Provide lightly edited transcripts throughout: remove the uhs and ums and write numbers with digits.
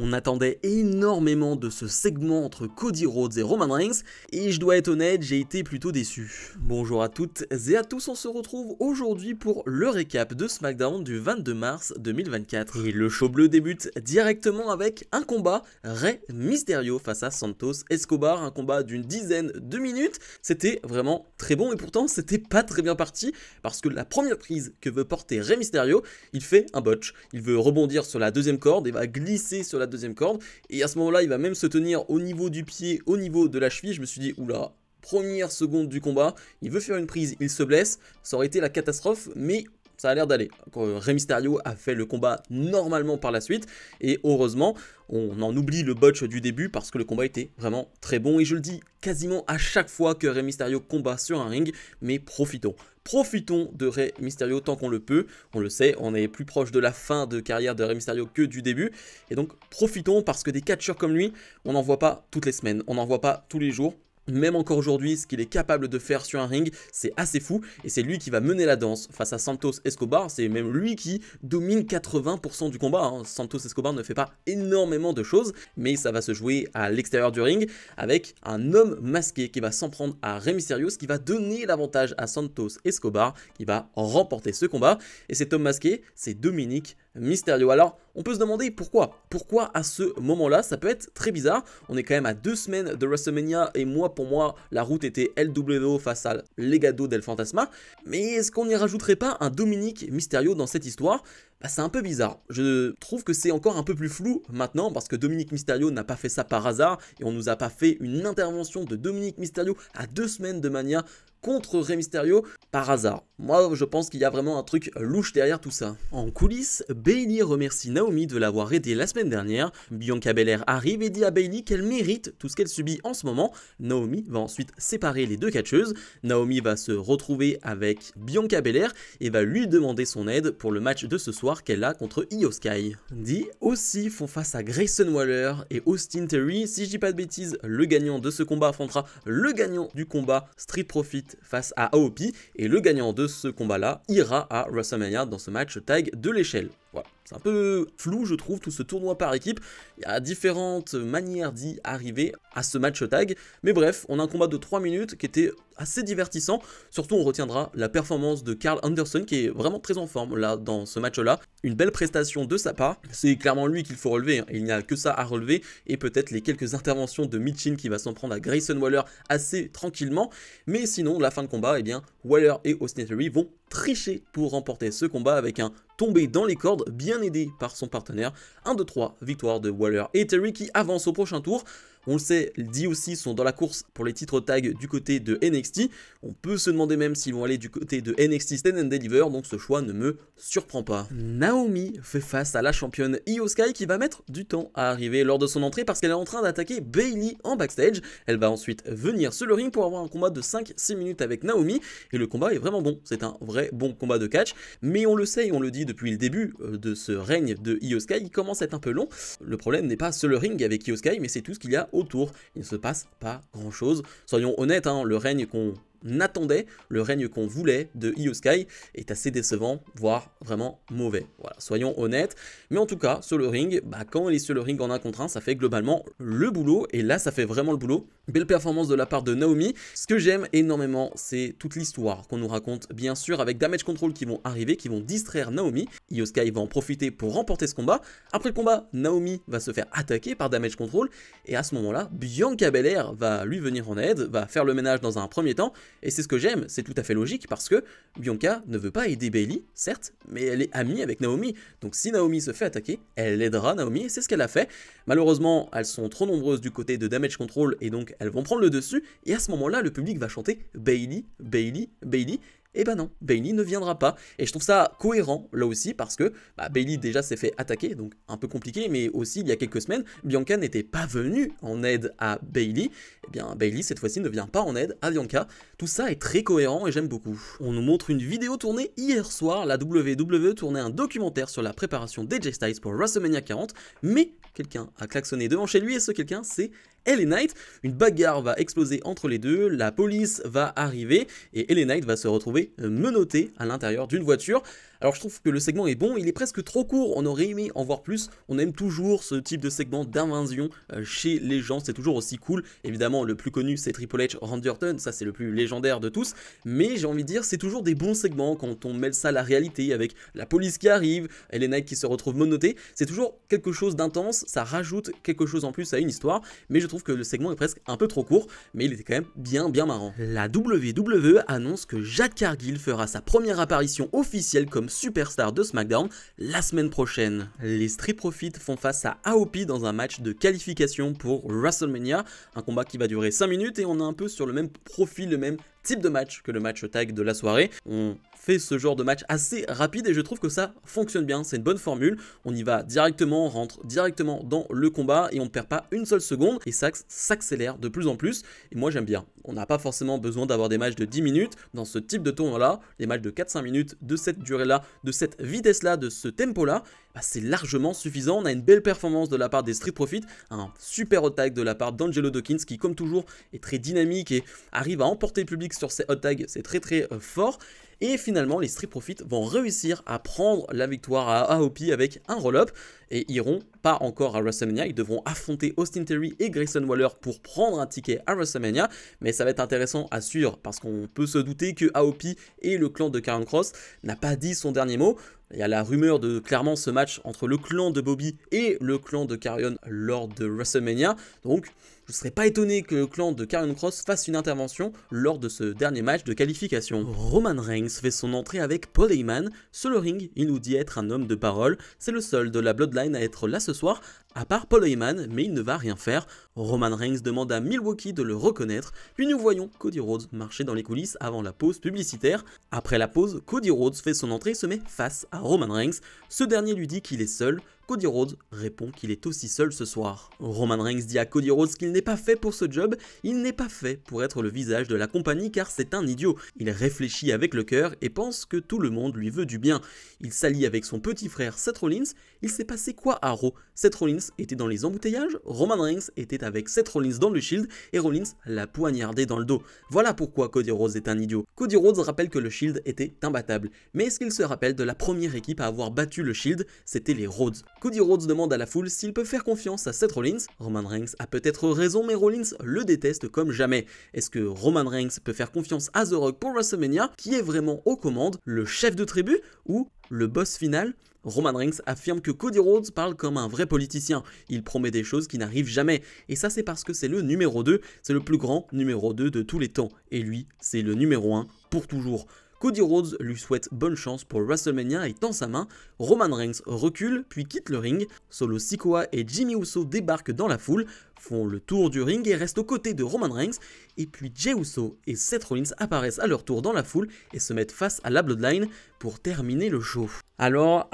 On attendait énormément de ce segment entre Cody Rhodes et Roman Reigns, et je dois être honnête, j'ai été plutôt déçu. Bonjour à toutes et à tous, on se retrouve aujourd'hui pour le récap de SmackDown du 22 mars 2024. Et le show bleu débute directement avec un combat Rey Mysterio face à Santos Escobar, un combat d'une dizaine de minutes. C'était vraiment très bon et pourtant c'était pas très bien parti parce que la première prise que veut porter Rey Mysterio, il fait un botch. Il veut rebondir sur la deuxième corde et va glisser sur la deuxième corde et à ce moment là il va même se tenir au niveau du pied, au niveau de la cheville. Je me suis dit oula, première seconde du combat, il veut faire une prise, il se blesse, ça aurait été la catastrophe, mais ça a l'air d'aller. Rey Mysterio a fait le combat normalement par la suite et heureusement on en oublie le botch du début parce que le combat était vraiment très bon et je le dis quasiment à chaque fois que Rey Mysterio combat sur un ring, mais profitons. Profitons de Rey Mysterio tant qu'on le peut, on le sait, on est plus proche de la fin de carrière de Rey Mysterio que du début, et donc profitons parce que des catcheurs comme lui, on n'en voit pas toutes les semaines, on n'en voit pas tous les jours. Même encore aujourd'hui, ce qu'il est capable de faire sur un ring, c'est assez fou. Et c'est lui qui va mener la danse face à Santos Escobar. C'est même lui qui domine 80% du combat. Santos Escobar ne fait pas énormément de choses, mais ça va se jouer à l'extérieur du ring avec un homme masqué qui va s'en prendre à Rey Mysterio, ce qui va donner l'avantage à Santos Escobar, qui va remporter ce combat. Et cet homme masqué, c'est Dominic Mysterio. Alors, on peut se demander pourquoi. Pourquoi à ce moment-là, ça peut être très bizarre. On est quand même à 2 semaines de WrestleMania et pour moi, la route était LWO face à Legado del Fantasma. Mais est-ce qu'on n'y rajouterait pas un Dominic Mysterio dans cette histoire ? C'est un peu bizarre. Je trouve que c'est encore un peu plus flou maintenant parce que Dominic Mysterio n'a pas fait ça par hasard et on nous a pas fait une intervention de Dominic Mysterio à 2 semaines de Mania contre Rey Mysterio par hasard. Moi, je pense qu'il y a vraiment un truc louche derrière tout ça. En coulisses, Bayley remercie Naomi de l'avoir aidée la semaine dernière. Bianca Belair arrive et dit à Bayley qu'elle mérite tout ce qu'elle subit en ce moment. Naomi va ensuite séparer les deux catcheuses. Naomi va se retrouver avec Bianca Belair et va lui demander son aide pour le match de ce soir qu'elle a contre Io Sky. Dee aussi font face à Grayson Waller et Austin Theory. Si je dis pas de bêtises, le gagnant de ce combat affrontera le gagnant du combat Street Profit face à AOP et le gagnant de ce combat là ira à WrestleMania dans ce match tag de l'échelle. Voilà. C'est un peu flou je trouve tout ce tournoi par équipe, il y a différentes manières d'y arriver à ce match tag, mais bref, on a un combat de 3 minutes qui était assez divertissant, surtout on retiendra la performance de Karl Anderson qui est vraiment très en forme là dans ce match là, une belle prestation de sa part, c'est clairement lui qu'il faut relever, il n'y a que ça à relever et peut-être les quelques interventions de Michin qui va s'en prendre à Grayson Waller assez tranquillement, mais sinon la fin de combat, eh bien Waller et Austin Theory vont tricher pour remporter ce combat avec un tombé dans les cordes bien aidé par son partenaire. 1-2-3, victoire de Waller et Theory qui avance au prochain tour. On le sait, Dee aussi sont dans la course pour les titres tag du côté de NXT. On peut se demander même s'ils vont aller du côté de NXT Stand and Deliver, donc ce choix ne me surprend pas. Naomi fait face à la championne Io Sky qui va mettre du temps à arriver lors de son entrée parce qu'elle est en train d'attaquer Bayley en backstage. Elle va ensuite venir sur le ring pour avoir un combat de 5-6 minutes avec Naomi et le combat est vraiment bon. C'est un vrai bon combat de catch, mais on le sait et on le dit depuis le début de ce règne de Io Sky, il commence à être un peu long. Le problème n'est pas sur le ring avec Io Sky, mais c'est tout ce qu'il y a autour. Il ne se passe pas grand chose. Soyons honnêtes, le règne qu'on attendait, le règne qu'on voulait de Io Sky est assez décevant, voire vraiment mauvais. Voilà, soyons honnêtes. Mais en tout cas, sur le ring, quand elle est sur le ring en 1 contre 1, ça fait globalement le boulot. Et là, ça fait vraiment le boulot. Belle performance de la part de Naomi. Ce que j'aime énormément, c'est toute l'histoire qu'on nous raconte, bien sûr, avec Damage Control qui vont arriver, qui vont distraire Naomi. Io Sky va en profiter pour remporter ce combat. Après le combat, Naomi va se faire attaquer par Damage Control. Et à ce moment-là, Bianca Belair va lui venir en aide, va faire le ménage dans un premier temps. Et c'est ce que j'aime, c'est tout à fait logique parce que Bianca ne veut pas aider Bayley, certes, mais elle est amie avec Naomi. Donc si Naomi se fait attaquer, elle aidera Naomi et c'est ce qu'elle a fait. Malheureusement, elles sont trop nombreuses du côté de Damage Control et donc elles vont prendre le dessus. Et à ce moment-là, le public va chanter Bayley, Bayley, Bayley. Et non, Bayley ne viendra pas. Et je trouve ça cohérent là aussi parce que Bayley déjà s'est fait attaquer, donc un peu compliqué, mais aussi il y a quelques semaines, Bianca n'était pas venue en aide à Bayley. Et bien Bayley cette fois-ci ne vient pas en aide à Bianca. Tout ça est très cohérent et j'aime beaucoup. On nous montre une vidéo tournée hier soir, la WWE tournait un documentaire sur la préparation d'AJ Styles pour WrestleMania 40, mais quelqu'un a klaxonné devant chez lui et ce quelqu'un c'est LA Knight. Une bagarre va exploser entre les deux, la police va arriver et LA Knight va se retrouver menotté à l'intérieur d'une voiture. Alors je trouve que le segment est bon, il est presque trop court, on aurait aimé en voir plus, on aime toujours ce type de segment d'invasion chez les gens, c'est toujours aussi cool. Évidemment le plus connu c'est Triple H, Randy Orton, ça c'est le plus légendaire de tous, mais j'ai envie de dire c'est toujours des bons segments quand on mêle ça à la réalité avec la police qui arrive, LA Knight qui se retrouve menotté, c'est toujours quelque chose d'intense, ça rajoute quelque chose en plus à une histoire, mais je trouve que le segment est presque un peu trop court, mais il était quand même bien marrant. La WWE annonce que Jade Cargill fera sa première apparition officielle comme superstar de SmackDown la semaine prochaine. Les Street Profits font face à AOP dans un match de qualification pour WrestleMania, un combat qui va durer 5 minutes et on est un peu sur le même profil, le même type de match que le match tag de la soirée. On fait ce genre de match assez rapide et je trouve que ça fonctionne bien, c'est une bonne formule, on y va directement, on rentre directement dans le combat et on ne perd pas une seule seconde et ça s'accélère de plus en plus et moi j'aime bien. On n'a pas forcément besoin d'avoir des matchs de 10 minutes dans ce type de tournoi là, les matchs de 4-5 minutes de cette durée là, de cette vitesse là, de ce tempo là, bah c'est largement suffisant. On a une belle performance de la part des Street Profits, un super hot tag de la part d'Angelo Dawkins qui comme toujours est très dynamique et arrive à emporter le public sur ses hot tags, c'est très fort. Et finalement, les Street Profits vont réussir à prendre la victoire à AOP avec un roll-up et iront pas encore à WrestleMania. Ils devront affronter Austin Theory et Grayson Waller pour prendre un ticket à WrestleMania. Mais ça va être intéressant à suivre parce qu'on peut se douter que AOP et le clan de Karrion Kross n'a pas dit son dernier mot. Il y a la rumeur de clairement ce match entre le clan de Bobby et le clan de Karrion lors de WrestleMania. Donc je ne serais pas étonné que le clan de Karrion Kross fasse une intervention lors de ce dernier match de qualification. Roman Reigns fait son entrée avec Paul Heyman. Sur le ring, il nous dit être un homme de parole. C'est le seul de la Bloodline à être là ce soir, à part Paul Heyman, mais il ne va rien faire. Roman Reigns demande à Milwaukee de le reconnaître, puis nous voyons Cody Rhodes marcher dans les coulisses avant la pause publicitaire. Après la pause, Cody Rhodes fait son entrée et se met face à Roman Reigns. Ce dernier lui dit qu'il est seul. Cody Rhodes répond qu'il est aussi seul ce soir. Roman Reigns dit à Cody Rhodes qu'il n'est pas fait pour ce job, il n'est pas fait pour être le visage de la compagnie car c'est un idiot. Il réfléchit avec le cœur et pense que tout le monde lui veut du bien. Il s'allie avec son petit frère Seth Rollins. Il s'est passé quoi à Raw? Seth Rollins était dans les embouteillages, Roman Reigns était avec Seth Rollins dans le Shield et Rollins l'a poignardé dans le dos. Voilà pourquoi Cody Rhodes est un idiot. Cody Rhodes rappelle que le Shield était imbattable. Mais est-ce qu'il se rappelle de la première équipe à avoir battu le Shield? C'était les Rhodes. Cody Rhodes demande à la foule s'il peut faire confiance à Seth Rollins. Roman Reigns a peut-être raison, mais Rollins le déteste comme jamais. Est-ce que Roman Reigns peut faire confiance à The Rock pour WrestleMania, qui est vraiment aux commandes, le chef de tribu ou le boss final? Roman Reigns affirme que Cody Rhodes parle comme un vrai politicien. Il promet des choses qui n'arrivent jamais. Et ça, c'est parce que c'est le numéro 2, c'est le plus grand numéro 2 de tous les temps. Et lui, c'est le numéro 1 pour toujours. Cody Rhodes lui souhaite bonne chance pour WrestleMania et tend sa main. Roman Reigns recule puis quitte le ring. Solo Sikoa et Jimmy Uso débarquent dans la foule, font le tour du ring et restent aux côtés de Roman Reigns. Et puis Jey Uso et Seth Rollins apparaissent à leur tour dans la foule et se mettent face à la Bloodline pour terminer le show. Alors,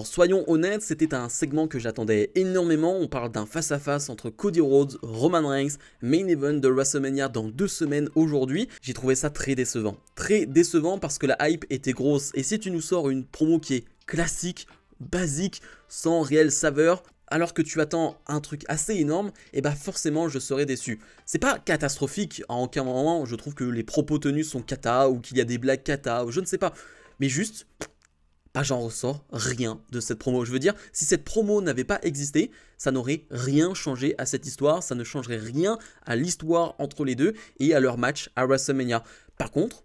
soyons honnêtes, c'était un segment que j'attendais énormément. On parle d'un face-à-face entre Cody Rhodes, Roman Reigns, main event de WrestleMania dans 2 semaines aujourd'hui. J'ai trouvé ça très décevant. Très décevant parce que la hype était grosse. Et si tu nous sors une promo qui est classique, basique, sans réelle saveur, alors que tu attends un truc assez énorme, et bah forcément je serai déçu. C'est pas catastrophique, à aucun moment je trouve que les propos tenus sont cata, ou qu'il y a des blagues cata, ou je ne sais pas. Mais juste, bah j'en ressors rien de cette promo. Je veux dire, si cette promo n'avait pas existé, ça n'aurait rien changé à cette histoire, ça ne changerait rien à l'histoire entre les deux et à leur match à WrestleMania. Par contre,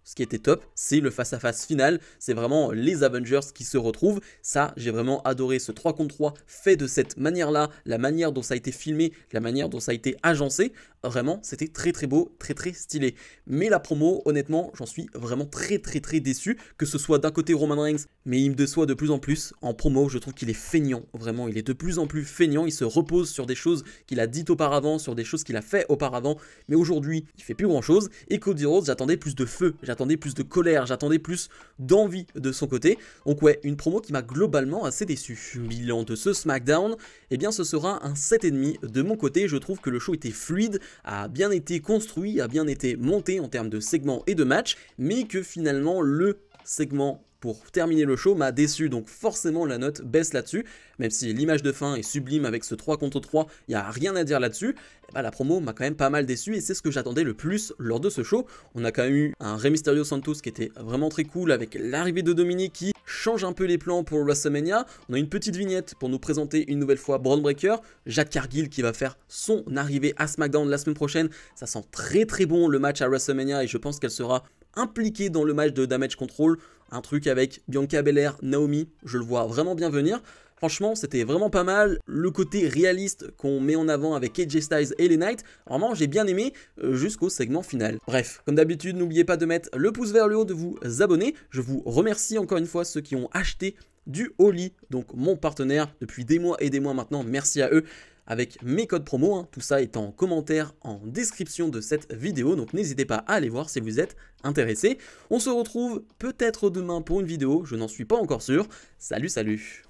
ce qui était top, c'est le face-à-face final. C'est vraiment les Avengers qui se retrouvent. Ça, j'ai vraiment adoré ce 3 contre 3 fait de cette manière-là, la manière dont ça a été filmé, la manière dont ça a été agencé. Vraiment, c'était très beau, très stylé. Mais la promo, honnêtement, j'en suis vraiment très déçu. Que ce soit d'un côté Roman Reigns, mais il me déçoit de plus en plus. En promo, je trouve qu'il est feignant. Vraiment, il est de plus en plus feignant. Il se repose sur des choses qu'il a dites auparavant, sur des choses qu'il a fait auparavant. Mais aujourd'hui, il fait plus grand-chose. Et Cody Rhodes, j'attendais plus de feu. J'attendais plus de colère, j'attendais plus d'envie de son côté. Donc ouais, une promo qui m'a globalement assez déçu. Bilan de ce SmackDown, eh bien ce sera un 7,5 de mon côté. Je trouve que le show était fluide, a bien été construit, a bien été monté en termes de segments et de matchs, mais que finalement le segment pour terminer le show m'a déçu, donc forcément la note baisse là-dessus, même si l'image de fin est sublime avec ce 3 contre 3, il n'y a rien à dire là-dessus, la promo m'a quand même pas mal déçu et c'est ce que j'attendais le plus lors de ce show. On a quand même eu un Rey Mysterio Santos qui était vraiment très cool avec l'arrivée de Dominic qui change un peu les plans pour WrestleMania. On a une petite vignette pour nous présenter une nouvelle fois Bron Breakker, Jade Cargill qui va faire son arrivée à SmackDown la semaine prochaine. Ça sent très très bon le match à WrestleMania et je pense qu'elle sera impliquée dans le match de Damage Control. Un truc avec Bianca Belair, Naomi, je le vois vraiment bien venir. Franchement, c'était vraiment pas mal. Le côté réaliste qu'on met en avant avec AJ Styles et les Knights, vraiment, j'ai bien aimé jusqu'au segment final. Bref, comme d'habitude, n'oubliez pas de mettre le pouce vers le haut, de vous abonner. Je vous remercie encore une fois ceux qui ont acheté du Oli, donc mon partenaire depuis des mois et des mois maintenant. Merci à eux. Avec mes codes promo, tout ça est en commentaire en description de cette vidéo, donc n'hésitez pas à aller voir si vous êtes intéressé. On se retrouve peut-être demain pour une vidéo, je n'en suis pas encore sûr. Salut, salut!